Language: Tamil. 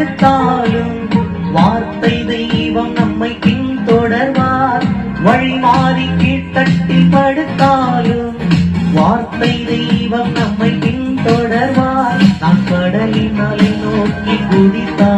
படுத்தாலும் வார்த்தை தெய்வம் நம்மை பின்தொடர்வார். வழி மாறி கீழ்த்தட்டில் படுத்தாலும் வார்த்தை தெய்வம் நம்மை பின்தொடர்வார். நாம் கடலின் அலை நோக்கி குதித்தால்